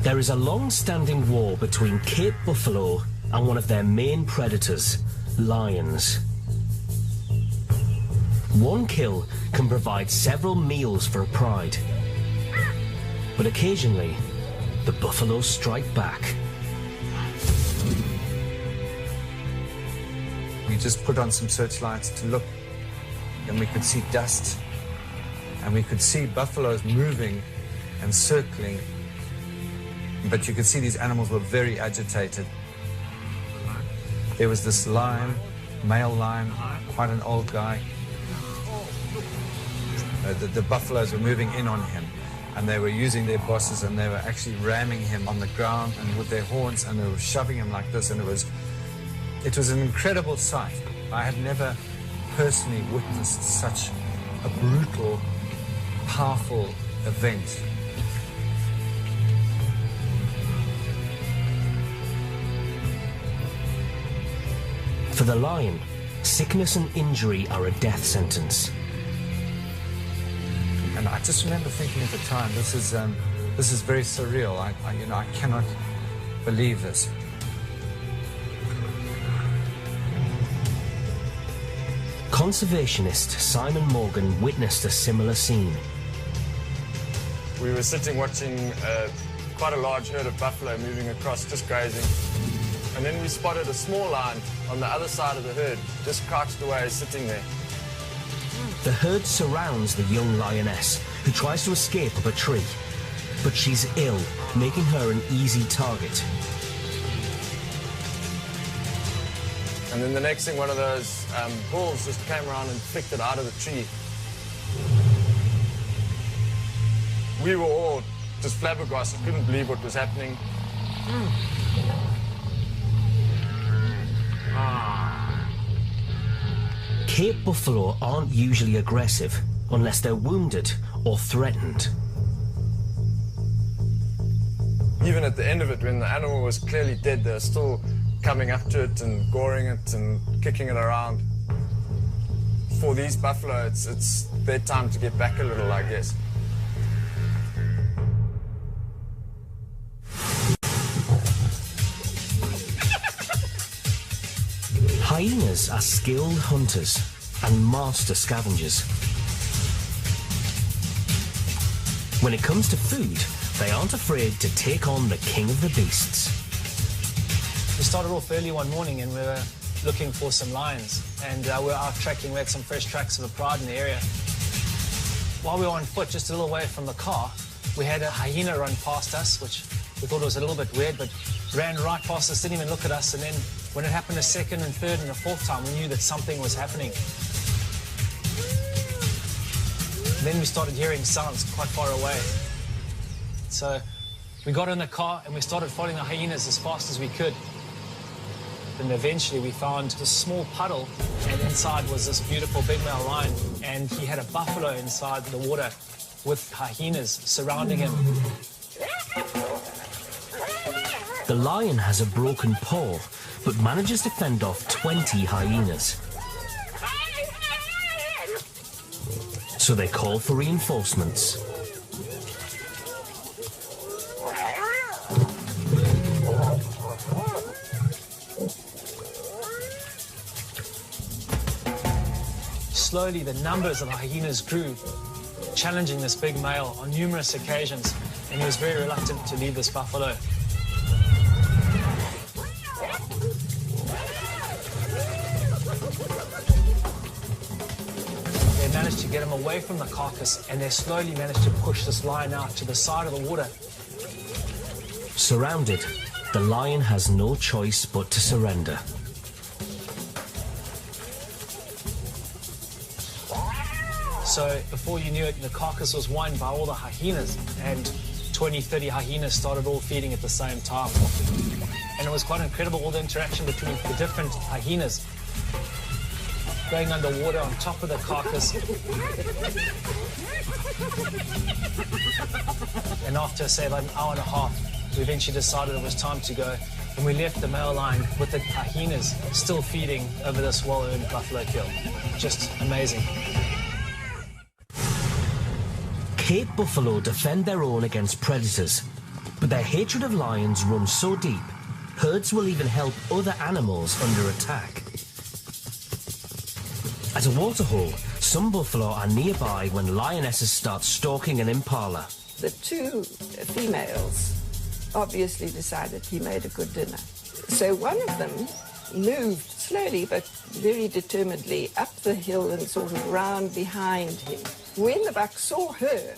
There is a long-standing war between Cape buffalo and one of their main predators, lions. One kill can provide several meals for a pride. But occasionally, the buffalo strike back. We just put on some searchlights to look, and we could see dust, and we could see buffaloes moving and circling, but you could see these animals were very agitated. There was this lion, male lion, quite an old guy. The buffaloes were moving in on him, and they were using their bosses, and they were actually ramming him on the ground and with their horns, and they were shoving him like this, and it was an incredible sight. I had never personally witnessed such a brutal, powerful event. For the lion, sickness and injury are a death sentence. And I just remember thinking at the time, this is very surreal. I cannot believe this. Conservationist Simon Morgan witnessed a similar scene. We were sitting watching quite a large herd of buffalo moving across, just grazing. And then we spotted a small lion on the other side of the herd, just crouched away, sitting there. The herd surrounds the young lioness, who tries to escape up a tree. But she's ill, making her an easy target. And then the next thing, one of those bulls just came around and picked it out of the tree. We were all just flabbergasted, couldn't believe what was happening. Cape buffalo aren't usually aggressive unless they're wounded or threatened. Even at the end of it, when the animal was clearly dead, they were still coming up to it and goring it and kicking it around. For these buffalo, it's their time to get back a little, I guess. Hyenas are skilled hunters and master scavengers. When it comes to food, they aren't afraid to take on the king of the beasts. We started off early one morning and we were looking for some lions, and we were out tracking. We had some fresh tracks of a pride in the area. While we were on foot, just a little way from the car, we had a hyena run past us, which we thought was a little bit weird, but ran right past us, didn't even look at us, and then when it happened a second and third and a fourth time, we knew that something was happening. Then we started hearing sounds quite far away. So we got in the car and we started following the hyenas as fast as we could. And eventually we found this small puddle, and inside was this beautiful big male lion, and he had a buffalo inside the water with hyenas surrounding him. The lion has a broken paw, but manages to fend off 20 hyenas. So they call for reinforcements. Slowly, the numbers of the hyenas grew, challenging this big male on numerous occasions, and he was very reluctant to leave this buffalo. They managed to get him away from the carcass, and they slowly managed to push this lion out to the side of the water. Surrounded, the lion has no choice but to surrender. So before you knew it, the carcass was won by all the hyenas, and 20, 30 hyenas started all feeding at the same time. And it was quite incredible, all the interaction between the different hyenas. Going underwater on top of the carcass. And after, say, about an hour and a half, we eventually decided it was time to go. And we left the male lion with the hyenas still feeding over this well-earned buffalo kill. Just amazing. Cape buffalo defend their own against predators, But their hatred of lions runs so deep, herds will even help other animals under attack. As a waterhole, some buffalo are nearby when lionesses start stalking an impala. The two females obviously decided he made a good dinner. So one of them moved slowly but very determinedly up the hill and sort of round behind him. When the buck saw her,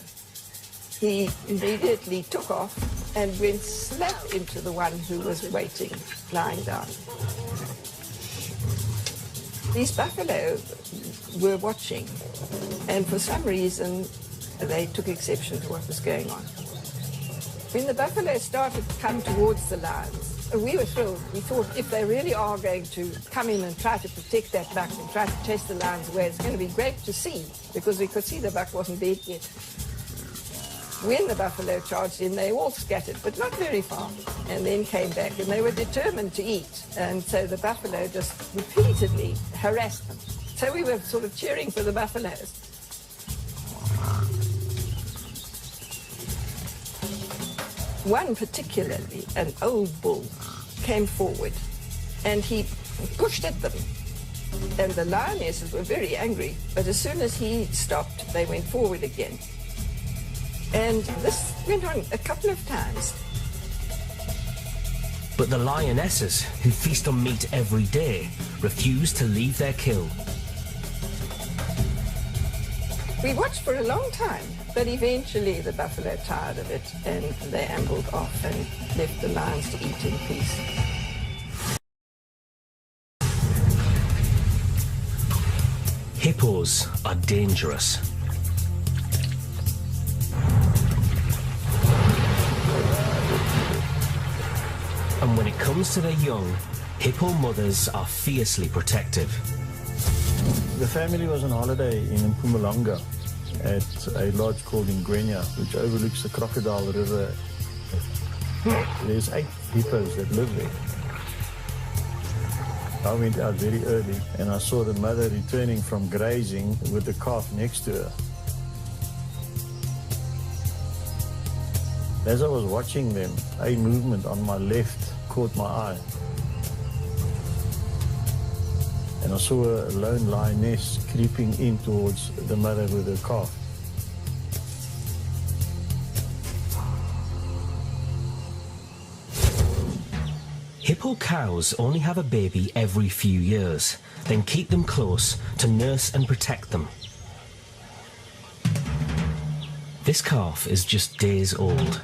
he immediately took off and went slap into the one who was waiting, lying down. These buffalo were watching, and for some reason they took exception to what was going on. When the buffalo started to come towards the lions, we were thrilled. We thought if they really are going to come in and try to protect that buck and try to chase the lions away, it's going to be great to see, because we could see the buck wasn't dead yet. When the buffalo charged in, they all scattered, but not very far, and then came back, and they were determined to eat. And so the buffalo just repeatedly harassed them. So we were sort of cheering for the buffaloes. One particularly, an old bull, came forward, and he pushed at them. And the lionesses were very angry, but as soon as he stopped, they went forward again. And this went on a couple of times. But the lionesses, who feast on meat every day, refuse to leave their kill. We watched for a long time, but eventually the buffalo tired of it, and they ambled off and left the lions to eat in peace. Hippos are dangerous. And when it comes to their young, hippo mothers are fiercely protective. The family was on holiday in Mpumalanga at a lodge called Ingwenya, which overlooks the Crocodile River. There's 8 hippos that live there. I went out very early and I saw the mother returning from grazing with the calf next to her. As I was watching them, a movement on my left caught my eye. And I saw a lone lioness creeping in towards the mother with her calf. Hippo cows only have a baby every few years, then keep them close to nurse and protect them. This calf is just days old.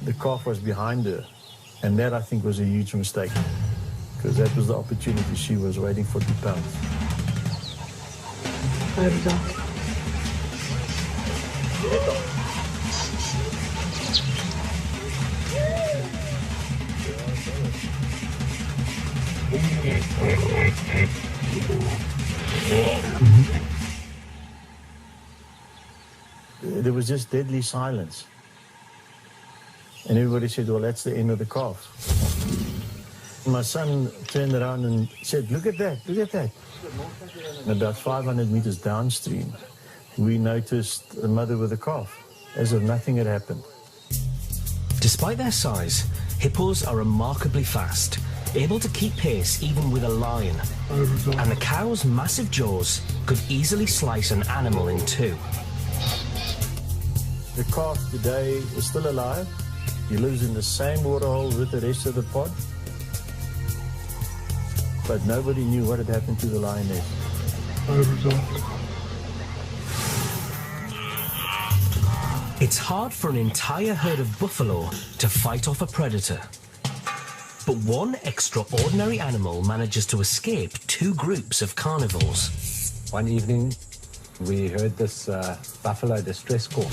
The calf was behind her, and that I think was a huge mistake, because that was the opportunity she was waiting for to pounce. There was just deadly silence. And everybody said, well, that's the end of the calf. My son turned around and said, look at that, look at that. And about 500 meters downstream, we noticed a mother with a calf, as if nothing had happened. Despite their size, hippos are remarkably fast, able to keep pace even with a lion. And the cow's massive jaws could easily slice an animal in two. The calf today is still alive. He lives in the same waterhole with the rest of the pod. But nobody knew what had happened to the lioness. It's hard for an entire herd of buffalo to fight off a predator. But one extraordinary animal manages to escape 2 groups of carnivores. One evening, we heard this buffalo distress call.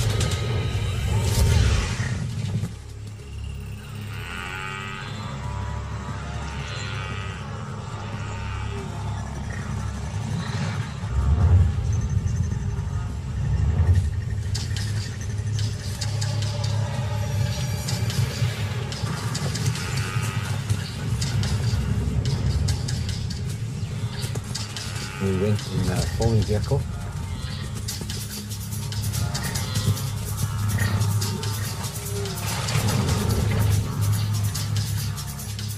We went in a four-wheel vehicle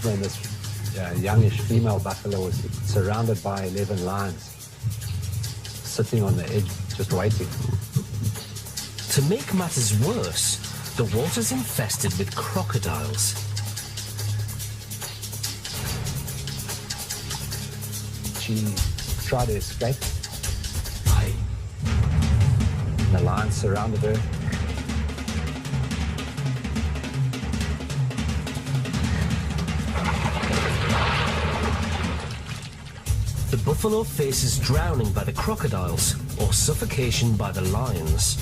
when this youngish female buffalo was surrounded by 11 lions, sitting on the edge, just waiting. To make matters worse, the water's infested with crocodiles. She tried to escape. And the lions surrounded her. The buffalo faces drowning by the crocodiles or suffocation by the lions.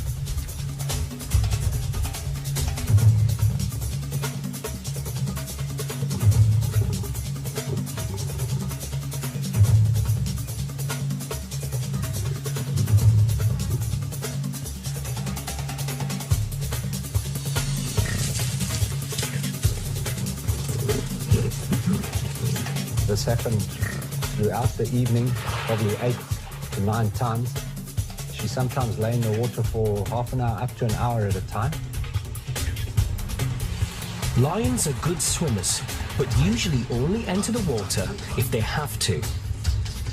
This happened throughout the evening, probably 8 to 9 times. She sometimes lay in the water for half an hour, up to an hour at a time. Lions are good swimmers, but usually only enter the water if they have to.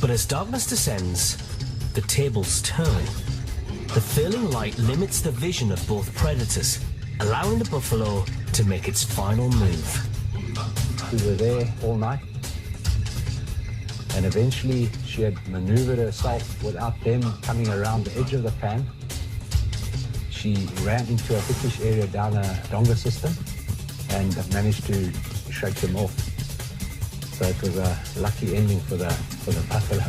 But as darkness descends, the tables turn. The failing light limits the vision of both predators, allowing the buffalo to make its final move. We were there all night. And eventually she had maneuvered herself without them coming around the edge of the pan. She ran into a thickish area down a donga system and managed to shake them off. So it was a lucky ending for the buffalo.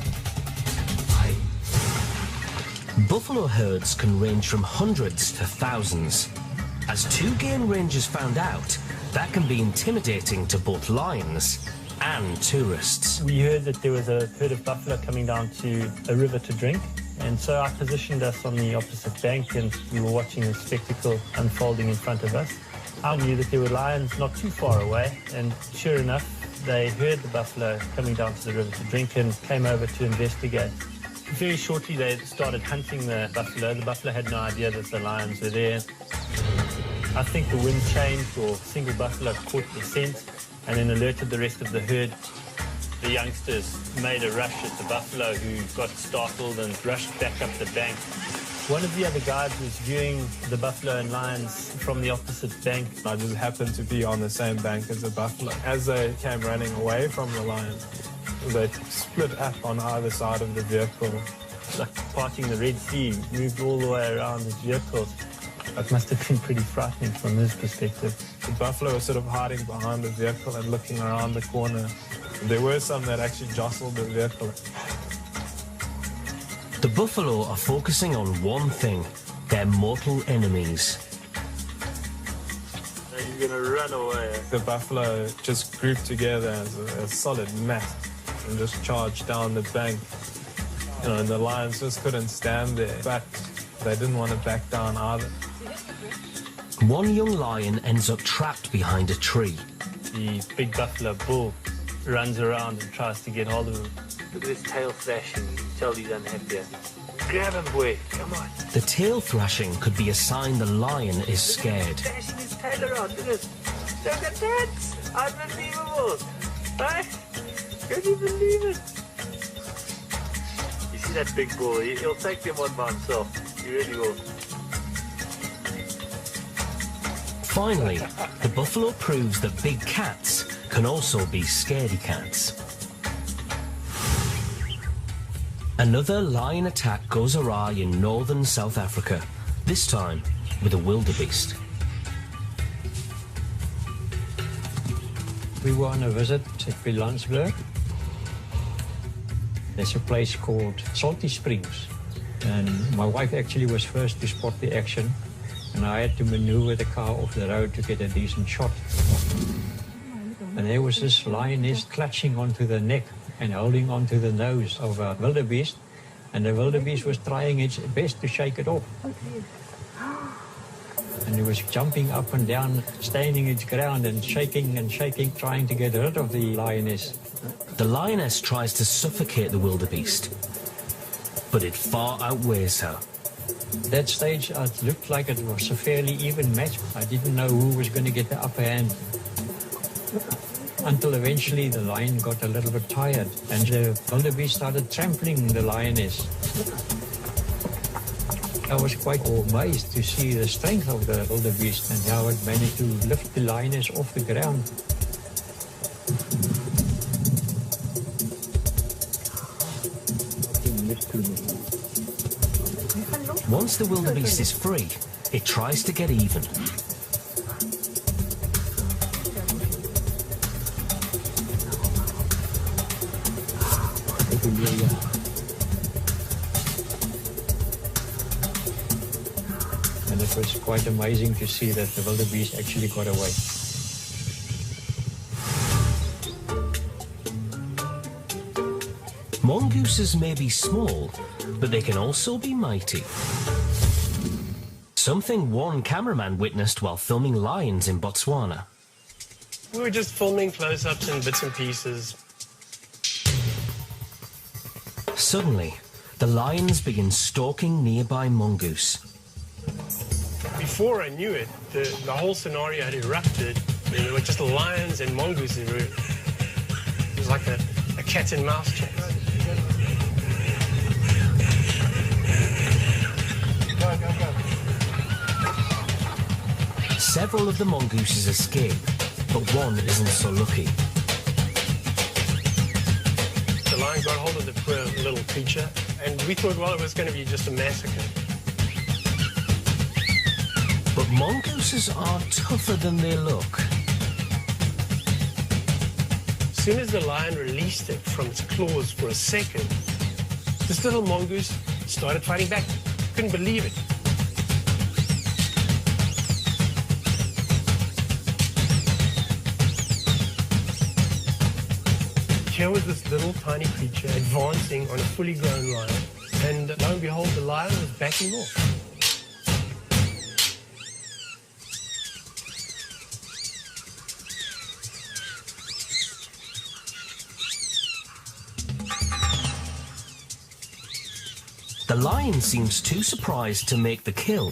Buffalo herds can range from hundreds to thousands. As two game rangers found out, that can be intimidating to both lions and tourists. We heard that there was a herd of buffalo coming down to a river to drink, and so I positioned us on the opposite bank and we were watching the spectacle unfolding in front of us. I knew that there were lions not too far away, and sure enough, they heard the buffalo coming down to the river to drink and came over to investigate. Very shortly they started hunting the buffalo. The buffalo had no idea that the lions were there. I think the wind changed, or a single buffalo caught the scent and then alerted the rest of the herd. The youngsters made a rush at the buffalo, who got startled and rushed back up the bank. One of the other guides was viewing the buffalo and lions from the opposite bank. I just happened to be on the same bank as the buffalo. As they came running away from the lions, they split up on either side of the vehicle. Like parting the Red Sea, moved all the way around his vehicles. It must have been pretty frightening from his perspective. The buffalo was sort of hiding behind the vehicle and looking around the corner. There were some that actually jostled the vehicle. The buffalo are focusing on one thing, their mortal enemies. He's going to run away. The buffalo just grouped together as a solid mass and just charged down the bank. You know, and the lions just couldn't stand there, but they didn't want to back down either. One young lion ends up trapped behind a tree. The big buffalo bull runs around and tries to get hold of him. Look at his tail thrashing. You can tell he's unhappy. Grab him, boy. Come on. The tail thrashing could be a sign the lion is scared. Thrashing his tail around. Look at that. Unbelievable. Right? Can you believe it? You see that big bull? He'll take him on by himself. He really will. Finally, the buffalo proves that big cats can also be scaredy cats. Another lion attack goes awry in northern South Africa, this time with a wildebeest. We were on a visit at Pilansburg. There's a place called Salty Springs, and my wife actually was first to spot the action, and I had to maneuver the car off the road to get a decent shot. And there was this lioness clutching onto the neck and holding onto the nose of a wildebeest, and the wildebeest was trying its best to shake it off. And it was jumping up and down, standing its ground and shaking, trying to get rid of the lioness. The lioness tries to suffocate the wildebeest, but it far outweighs her. At that stage, it looked like it was a fairly even match. I didn't know who was going to get the upper hand. until eventually the lion got a little bit tired and the wildebeest started trampling the lioness. I was quite amazed to see the strength of the wildebeest and how it managed to lift the lioness off the ground. Once the wildebeest is free, it tries to get even. And it was quite amazing to see that the wildebeest actually got away. Mongooses may be small, but they can also be mighty. Something one cameraman witnessed while filming lions in Botswana. We were just filming close-ups and bits and pieces. Suddenly, the lions begin stalking nearby mongoose. Before I knew it, the whole scenario had erupted. I mean, there were just lions and mongooses. It was like a cat and mouse chase. Several of the mongooses escape, but one isn't so lucky. The lion got hold of the poor little creature, and we thought, well, it was going to be just a massacre. But mongooses are tougher than they look. As soon as the lion released it from its claws for a second, this little mongoose started fighting back. Couldn't believe it. Here was this little tiny creature advancing on a fully grown lion, and lo and behold, the lion was backing off. The lion seems too surprised to make the kill,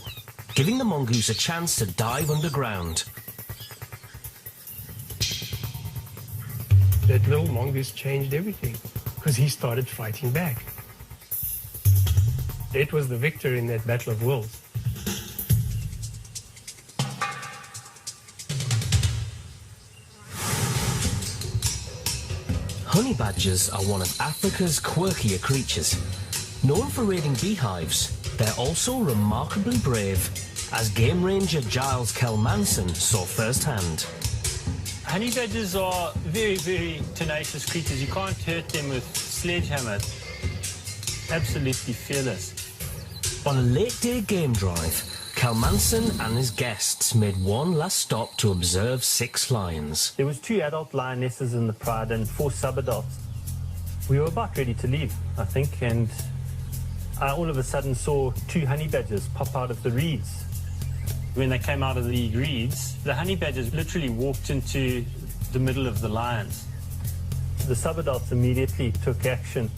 giving the mongoose a chance to dive underground. That little mongoose changed everything because he started fighting back. It was the victor in that battle of wills. Honey badgers are one of Africa's quirkier creatures. Known for raiding beehives, they're also remarkably brave, as game ranger Giles Kelmanson saw firsthand. Honey badgers are very, very tenacious creatures. You can't hurt them with sledgehammer. Absolutely fearless. On a late-day game drive, Kelmanson and his guests made one last stop to observe 6 lions. There was 2 adult lionesses in the pride and 4 sub-adults. We were about ready to leave, I think, and I all of a sudden saw 2 honey badgers pop out of the reeds. When they came out of the reeds, the honey badgers literally walked into the middle of the lions. The sub-adults immediately took action.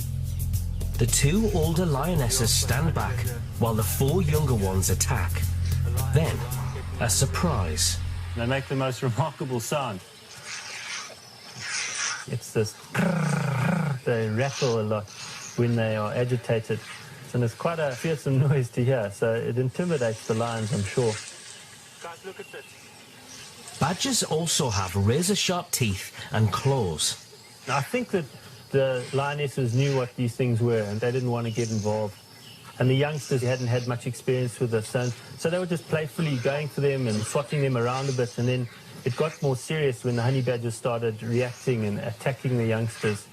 The 2 older lionesses stand back while the 4 younger ones attack. Then, a surprise. They make the most remarkable sound. It's this grrr, they rattle a lot when they are agitated. And it's quite a fearsome noise to hear, so it intimidates the lions, I'm sure. Guys, look at this. Badgers also have razor-sharp teeth and claws. I think that the lionesses knew what these things were and they didn't want to get involved. And the youngsters hadn't had much experience with this, so they were just playfully going for them and swatting them around a bit. And then it got more serious when the honey badgers started reacting and attacking the youngsters.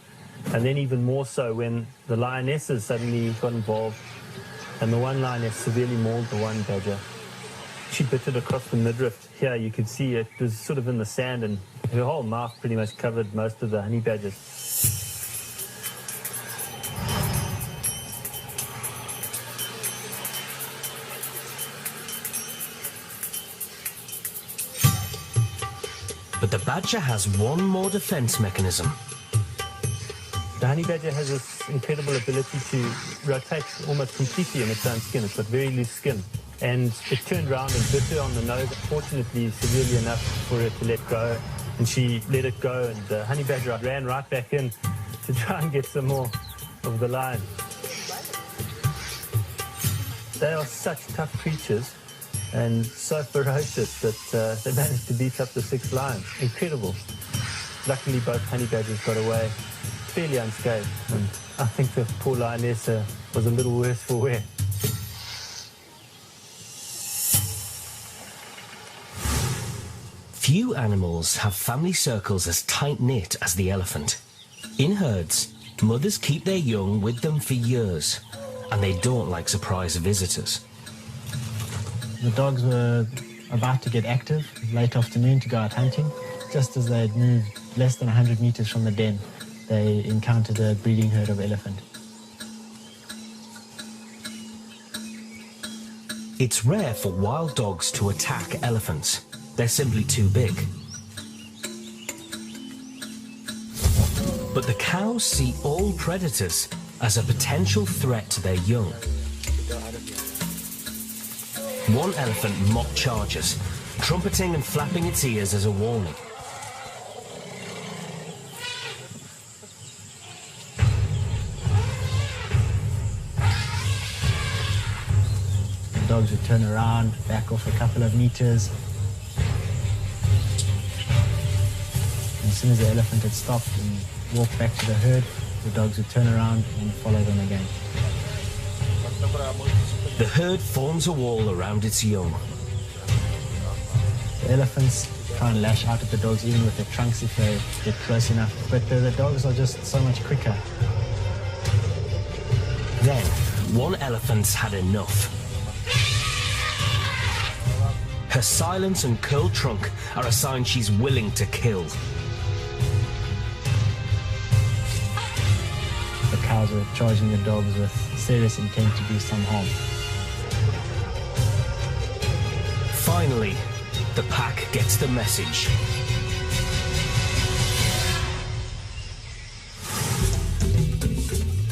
And then even more so when the lionesses suddenly got involved and the one lioness severely mauled the one badger. She bit it across the midriff. Here you could see it was sort of in the sand and her whole mouth pretty much covered most of the honey badgers. But the badger has one more defense mechanism. The honey badger has this incredible ability to rotate almost completely in its own skin. It's got very loose skin. And it turned around and bit her on the nose, fortunately severely enough for her to let go. And she let it go, and the honey badger ran right back in to try and get some more of the lion. They are such tough creatures and so ferocious that they managed to beat up the 6 lions. Incredible. Luckily, both honey badgers got away fairly unscathed, and I think the poor lioness was a little worse for wear. Few animals have family circles as tight-knit as the elephant. In herds, mothers keep their young with them for years, and they don't like surprise visitors. The dogs were about to get active late afternoon to go out hunting. Just as they had moved less than 100 meters from the den, they encountered a breeding herd of elephant. It's rare for wild dogs to attack elephants. They're simply too big. But the cows see all predators as a potential threat to their young. One elephant mock charges, trumpeting and flapping its ears as a warning. The dogs would turn around, back off a couple of meters. And as soon as the elephant had stopped and walked back to the herd, the dogs would turn around and follow them again. The herd forms a wall around its young. The elephants try and lash out at the dogs even with their trunks if they get close enough, but the dogs are just so much quicker. Then, one elephant's had enough. Her silence and curled trunk are a sign she's willing to kill. The cows were charging the dogs with serious intent to do some harm. Finally, the pack gets the message.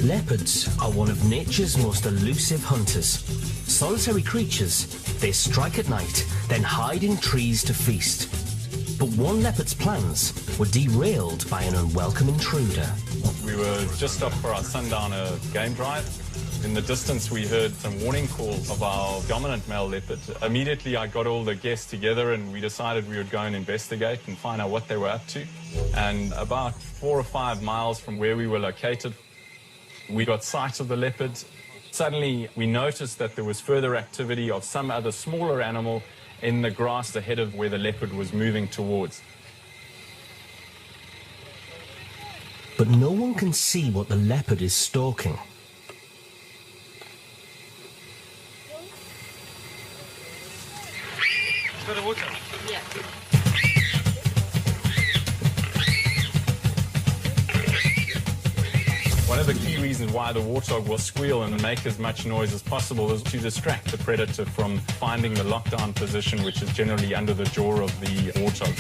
Leopards are one of nature's most elusive hunters. Solitary creatures, they strike at night, then hide in trees to feast. But one leopard's plans were derailed by an unwelcome intruder. We were just up for our sundowner game drive. In the distance, we heard some warning calls of our dominant male leopard. Immediately, I got all the guests together and we decided we would go and investigate and find out what they were up to. And about 4 or 5 miles from where we were located, we got sight of the leopard. Suddenly, we noticed that there was further activity of some other smaller animal in the grass ahead of where the leopard was moving towards. But no one can see what the leopard is stalking. Got the water? Yeah. One of the key reasons why the warthog will squeal and make as much noise as possible is to distract the predator from finding the lockdown position, which is generally under the jaw of the warthog.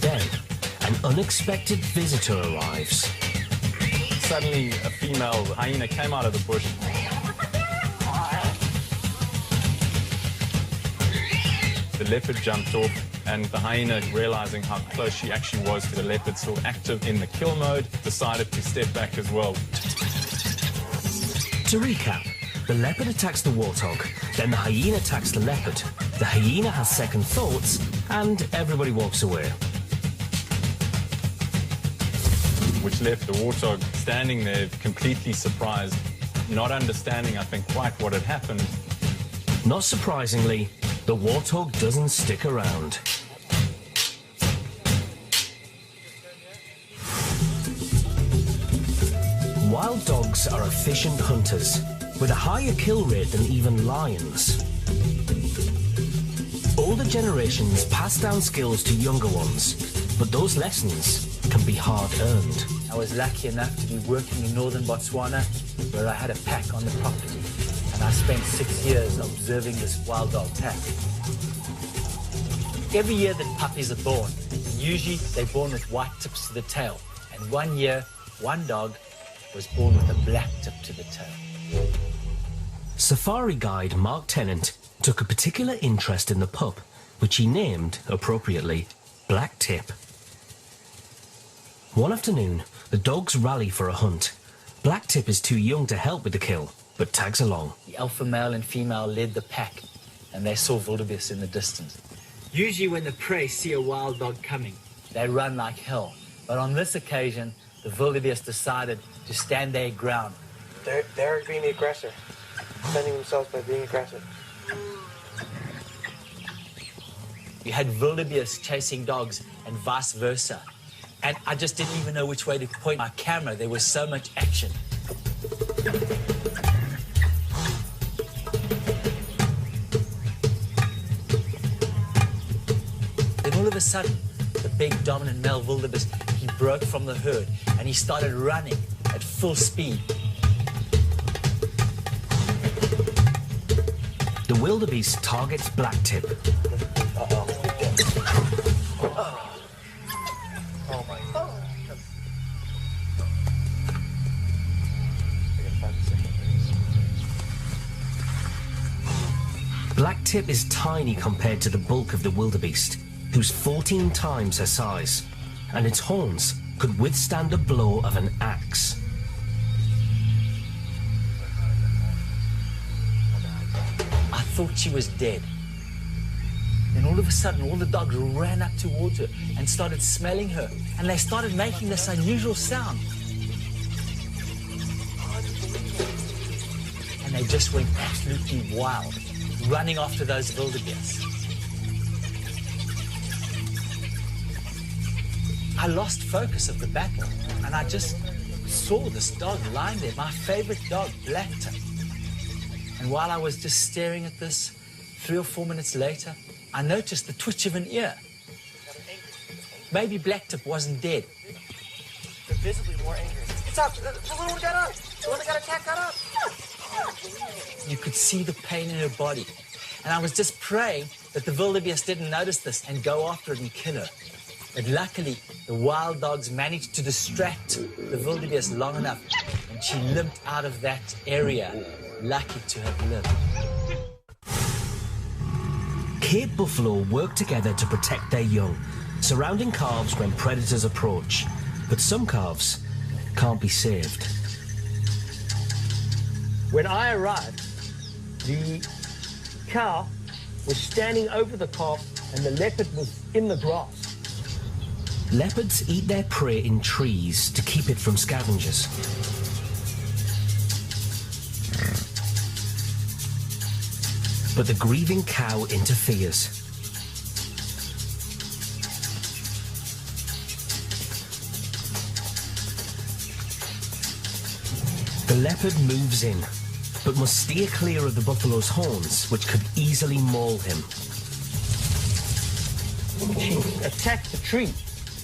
Then, an unexpected visitor arrives. Suddenly, a female hyena came out of the bush. The leopard jumped off, and the hyena, realizing how close she actually was to the leopard, still active in the kill mode, decided to step back as well. To recap, the leopard attacks the warthog, then the hyena attacks the leopard. The hyena has second thoughts, and everybody walks away. Which left the warthog standing there completely surprised, not understanding, I think, quite what had happened. Not surprisingly, the warthog doesn't stick around. Wild dogs are efficient hunters, with a higher kill rate than even lions. Older generations pass down skills to younger ones, but those lessons can be hard-earned. I was lucky enough to be working in northern Botswana, where I had a pack on the property, and I spent 6 years observing this wild dog pack. Every year that puppies are born, usually they're born with white tips to the tail, and 1 year, one dog was born with a black tip to the tail. Safari guide Mark Tennant took a particular interest in the pup, which he named, appropriately, Black Tip. One afternoon, the dogs rally for a hunt. Black Tip is too young to help with the kill, but tags along. The alpha male and female led the pack, and they saw wildebeest in the distance. Usually when the prey see a wild dog coming, they run like hell. But on this occasion, the wildebeest decided to stand their ground. They're being the aggressor, defending themselves by being aggressive. You had wildebeest chasing dogs and vice versa. And I just didn't even know which way to point my camera. There was so much action. Then all of a sudden, the big dominant male wildebeest, he broke from the herd and he started running at full speed. The wildebeest targets Black Tip. Oh my God. Black Tip is tiny compared to the bulk of the wildebeest, who's 14 times her size, and its horns could withstand the blow of an axe. I thought she was dead. Then all of a sudden, all the dogs ran up towards her and started smelling her, and they started making this unusual sound. And they just went absolutely wild, running after those wildebeest. I lost focus of the battle, and I just saw this dog lying there, my favorite dog, Black Tip. And while I was just staring at this, 3 or 4 minutes later, I noticed the twitch of an ear. Maybe Black Tip wasn't dead. They're visibly more angry. It's up! The little one got up! The one that got attacked got up! You could see the pain in her body. And I was just praying that the wildebeest didn't notice this and go after it and kill her. But luckily, the wild dogs managed to distract the wildebeest long enough, and she limped out of that area, lucky to have lived. Cape buffalo work together to protect their young, surrounding calves when predators approach. But some calves can't be saved. When I arrived, the cow was standing over the calf and the leopard was in the grass. Leopards eat their prey in trees to keep it from scavengers. But the grieving cow interferes. The leopard moves in, but must steer clear of the buffalo's horns, which could easily maul him. She attacked the tree.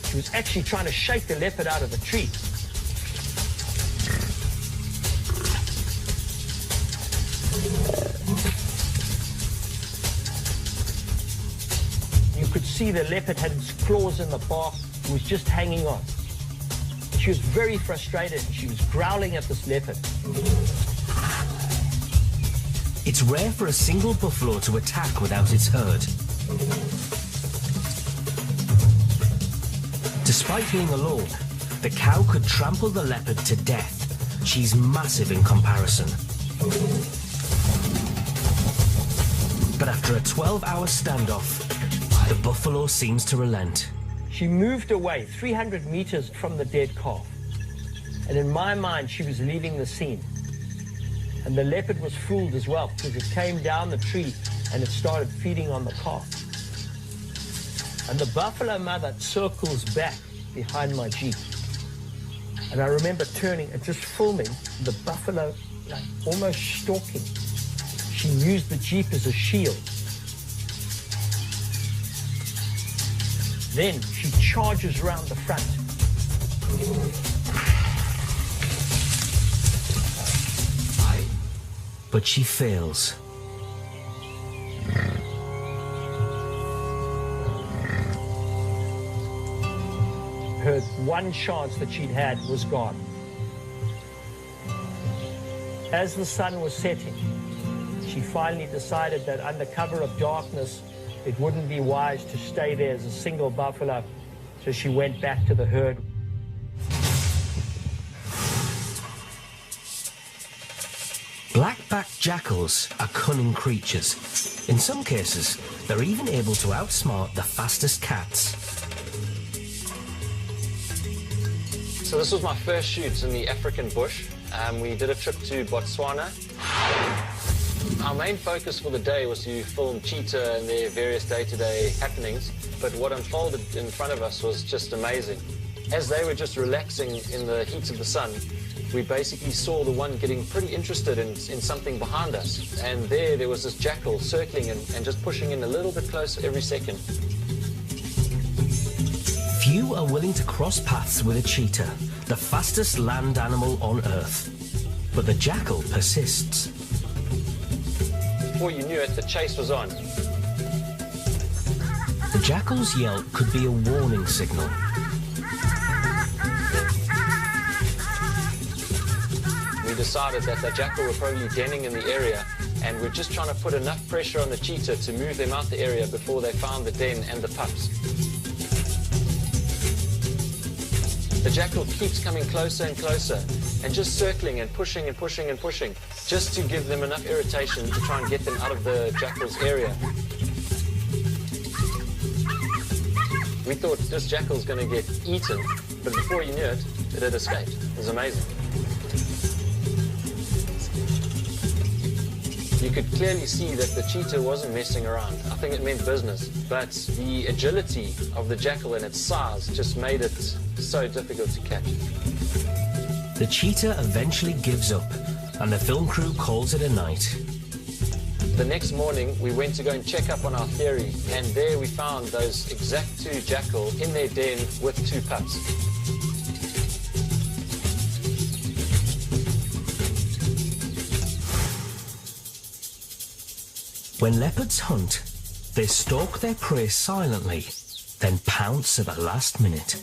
She was actually trying to shake the leopard out of the tree. You could see the leopard had its claws in the bark. It was just hanging on. She was very frustrated. She was growling at this leopard. It's rare for a single buffalo to attack without its herd. Despite being alone, the cow could trample the leopard to death. She's massive in comparison. But after a 12-hour standoff, the buffalo seems to relent. She moved away 300 meters from the dead calf. And in my mind, she was leaving the scene. And the leopard was fooled as well, because it came down the tree and it started feeding on the calf. And the buffalo mother circles back behind my Jeep. And I remember turning and just filming the buffalo, like, almost stalking. She used the Jeep as a shield. Then she charges around the front. But she fails. Her one chance that she'd had was gone. As the sun was setting, she finally decided that under cover of darkness, it wouldn't be wise to stay there as a single buffalo. So she went back to the herd. Black-backed jackals are cunning creatures. In some cases, they're even able to outsmart the fastest cats. So this was my first shoot in the African bush. We did a trip to Botswana. Our main focus for the day was to film cheetah and their various day-to-day happenings, but what unfolded in front of us was just amazing. As they were just relaxing in the heat of the sun, we basically saw the one getting pretty interested in something behind us. And there was this jackal circling and just pushing in a little bit closer every second. Few are willing to cross paths with a cheetah, the fastest land animal on Earth. But the jackal persists. Before you knew it, the chase was on. The jackal's yelp could be a warning signal. We decided that the jackal were probably denning in the area, and we're just trying to put enough pressure on the cheetah to move them out the area before they found the den and the pups. The jackal keeps coming closer and closer, and just circling and pushing and pushing and pushing, just to give them enough irritation to try and get them out of the jackal's area. We thought this jackal's going to get eaten, but before you knew it, it had escaped. It was amazing. You could clearly see that the cheetah wasn't messing around. I think it meant business. But the agility of the jackal and its size just made it so difficult to catch. The cheetah eventually gives up, and the film crew calls it a night. The next morning, we went to go and check up on our theory, and there we found those exact two jackal in their den with two pups. When leopards hunt, they stalk their prey silently, then pounce at the last minute.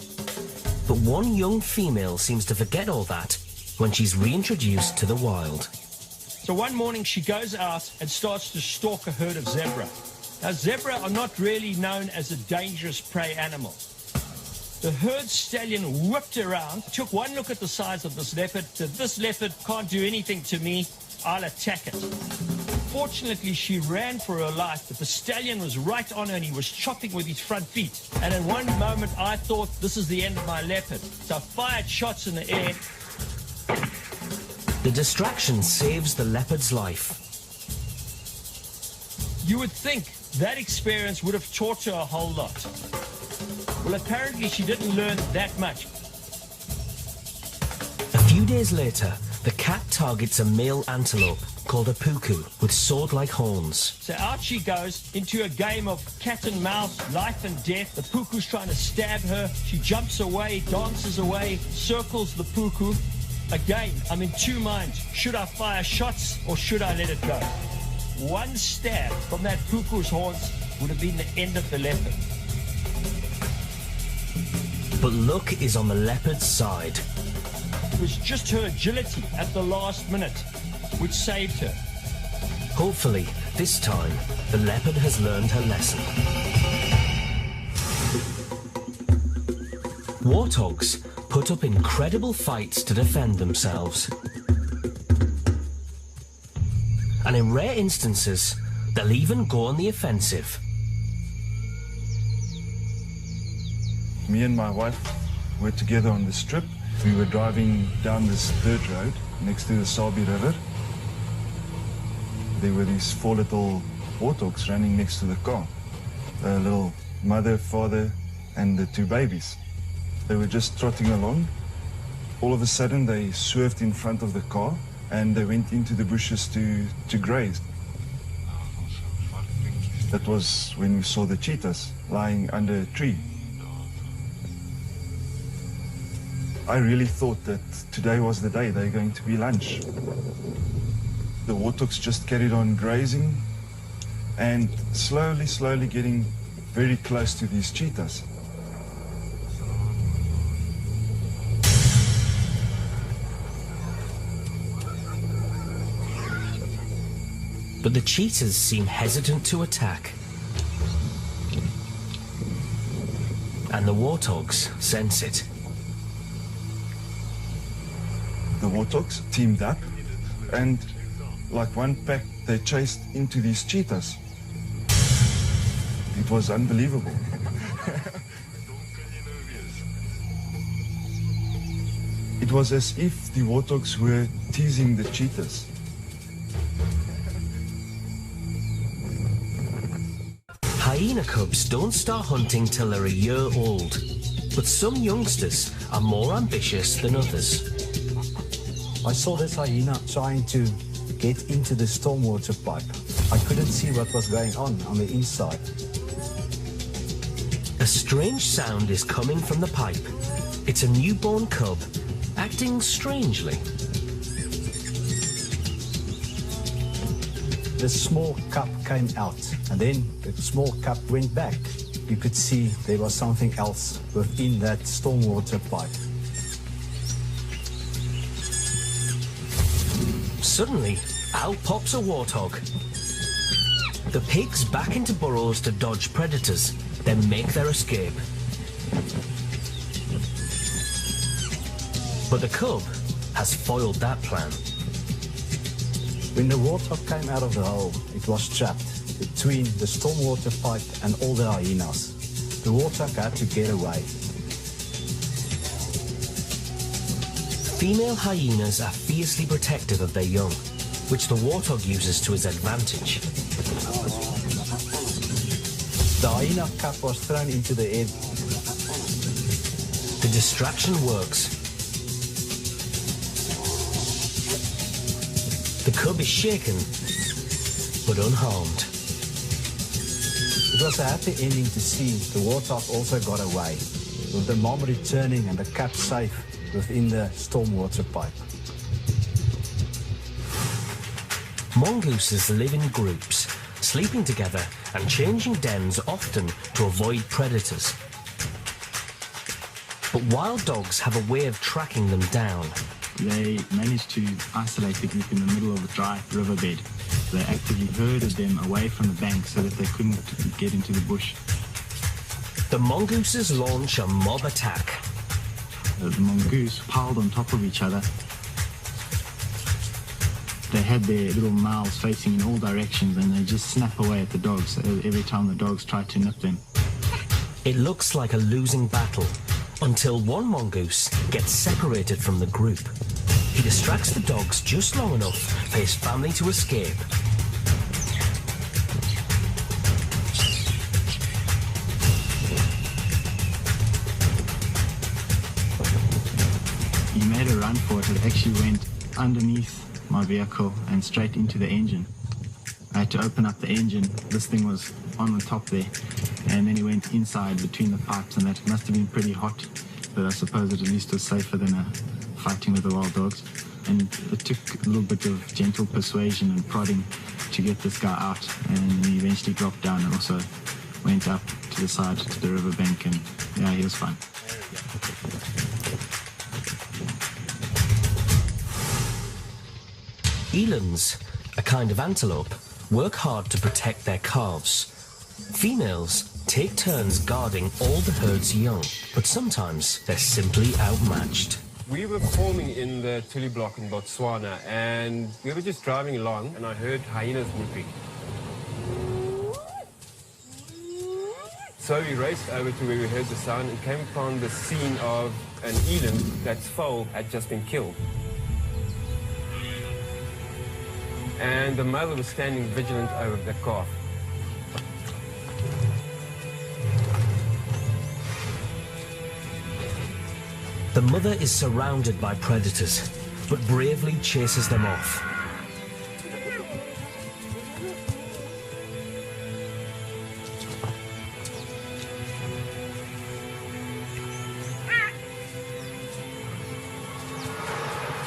But one young female seems to forget all that when she's reintroduced to the wild. So one morning she goes out and starts to stalk a herd of zebra. Now zebra are not really known as a dangerous prey animal. The herd stallion whipped around, took one look at the size of this leopard, said, "This leopard can't do anything to me, I'll attack it." Fortunately, she ran for her life, but the stallion was right on her and he was chopping with his front feet. And in one moment, I thought, this is the end of my leopard. So I fired shots in the air. The distraction saves the leopard's life. You would think that experience would have taught her a whole lot. Well, apparently she didn't learn that much. A few days later, the cat targets a male antelope called a puku with sword-like horns. So out she goes into a game of cat and mouse, life and death. The puku's trying to stab her. She jumps away, dances away, circles the puku. Again, I'm in two minds. Should I fire shots or should I let it go? One stab from that puku's horns would have been the end of the leopard. But luck is on the leopard's side. It was just her agility at the last minute which saved her. Hopefully, this time, the leopard has learned her lesson. Warthogs put up incredible fights to defend themselves. And in rare instances, they'll even go on the offensive. Me and my wife were together on this trip. We were driving down this dirt road next to the Sabi River. There were these 4 little warthogs running next to the car. A little mother, father, and the 2 babies. They were just trotting along. All of a sudden, they swerved in front of the car, and they went into the bushes to graze. That was when we saw the cheetahs lying under a tree. I really thought that today was the day they're going to be lunch. The warthogs just carried on grazing and slowly getting very close to these cheetahs. but the cheetahs seem hesitant to attack. And the warthogs sense it. The warthogs teamed up and, like one pack, they chased into these cheetahs. It was unbelievable. It was as if the warthogs were teasing the cheetahs. Hyena cubs don't start hunting till they're a year old, but some youngsters are more ambitious than others. I saw this hyena trying to get into the stormwater pipe. I couldn't see what was going on the inside. A strange sound is coming from the pipe. It's a newborn cub, acting strangely. The small cup came out, and then the small cup went back. You could see there was something else within that stormwater pipe. Suddenly, out pops a warthog. The pigs back into burrows to dodge predators, then make their escape. But the cub has foiled that plan. When the warthog came out of the hole, it was trapped between the stormwater pipe and all the hyenas. The warthog had to get away. Female hyenas are fiercely protective of their young, which the warthog uses to his advantage. The hyena cub was thrown into the air. The distraction works. The cub is shaken, but unharmed. It was a happy ending to see the warthog also got away, with the mom returning and the cub safe within the stormwater pipe. Mongooses live in groups, sleeping together and changing dens often to avoid predators. But wild dogs have a way of tracking them down. They managed to isolate the group in the middle of a dry riverbed. They actively herded them away from the bank so that they couldn't get into the bush. The mongooses launch a mob attack. The mongoose piled on top of each other. They had their little mouths facing in all directions and they just snap away at the dogs every time the dogs tried to nip them. It looks like a losing battle until one mongoose gets separated from the group. He distracts the dogs just long enough for his family to escape. He made a run for it. It actually went underneath my vehicle and straight into the engine. I had to open up the engine. This thing was on the top there. And then he went inside between the pipes, and that must have been pretty hot. But I suppose it at least was safer than fighting with the wild dogs. And it took a little bit of gentle persuasion and prodding to get this guy out. And he eventually dropped down and also went up to the side to the riverbank, and yeah, he was fine. Elands, a kind of antelope, work hard to protect their calves. Females take turns guarding all the herd's young, but sometimes they're simply outmatched. We were performing in the Tuli block in Botswana, and we were just driving along, and I heard hyenas whooping. So we raced over to where we heard the sound and came upon the scene of an eland that's foal had just been killed. And the mother was standing vigilant over the calf. The mother is surrounded by predators, but bravely chases them off.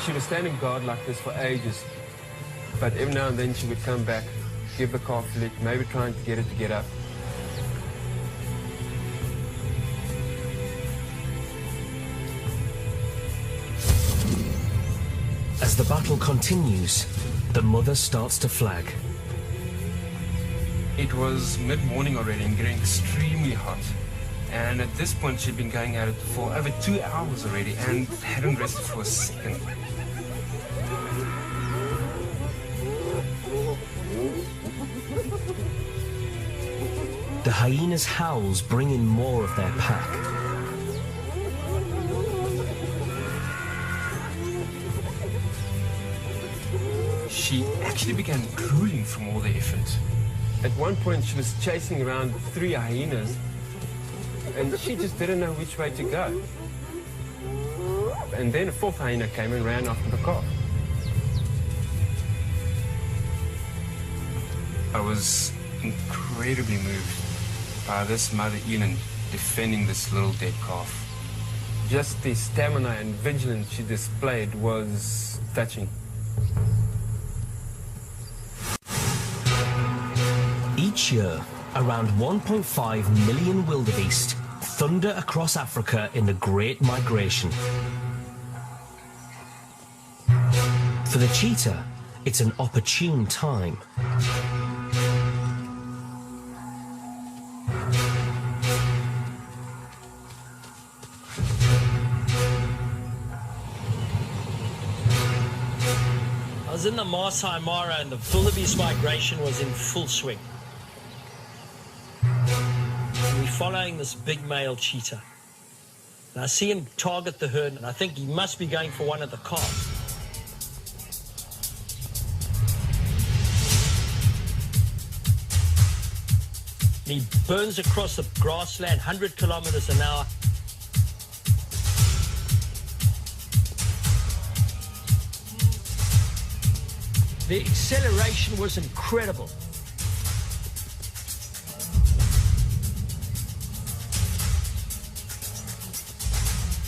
She was standing guard like this for ages, but every now and then she would come back, give the calf a lick, maybe trying to get it to get up. As the battle continues, the mother starts to flag. It was mid-morning already and getting extremely hot. And at this point, she'd been going at it for over 2 hours already and hadn't rested for a second. The hyena's howls bring in more of their pack. She actually began drooling from all the effort. At one point, she was chasing around 3 hyenas, and she just didn't know which way to go. And then a 4th hyena came and ran after the calf. I was incredibly moved by this mother eland defending this little dead calf. Just the stamina and vigilance she displayed was touching. Each year, around 1.5 million wildebeest thunder across Africa in the Great Migration. For the cheetah, it's an opportune time. I was in the Masai Mara and the wildebeest migration was in full swing. We're following this big male cheetah. And I see him target the herd, and I think he must be going for one of the calves. And he burns across the grassland 100 kilometers an hour. The acceleration was incredible.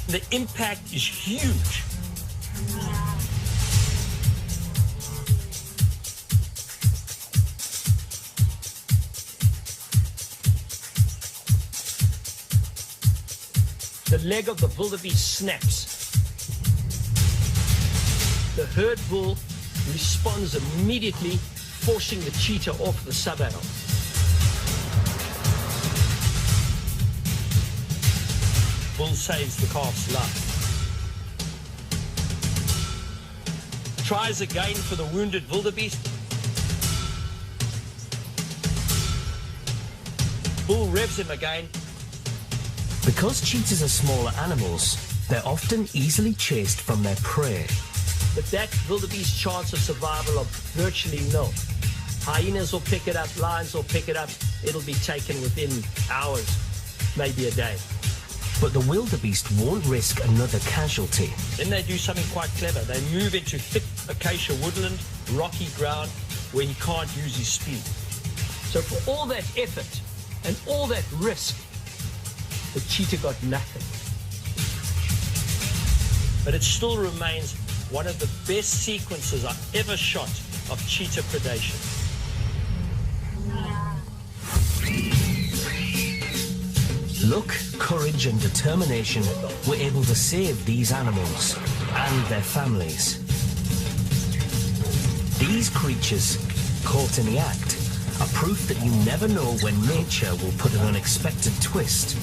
The impact is huge. The leg of the wildebeest snaps. The herd bull responds immediately, forcing the cheetah off the saddle. Bull saves the calf's life. Tries again for the wounded wildebeest. Bull revs him again. Because cheetahs are smaller animals, they're often easily chased from their prey. But that wildebeest's chance of survival are virtually nil. Hyenas will pick it up, lions will pick it up. It'll be taken within hours, maybe a day. But the wildebeest won't risk another casualty. Then they do something quite clever. They move into thick acacia woodland, rocky ground, where he can't use his speed. So for all that effort and all that risk, the cheetah got nothing. But it still remains one of the best sequences I've ever shot of cheetah predation. Luck, courage and determination were able to save these animals and their families. These creatures, caught in the act, are proof that you never know when nature will put an unexpected twist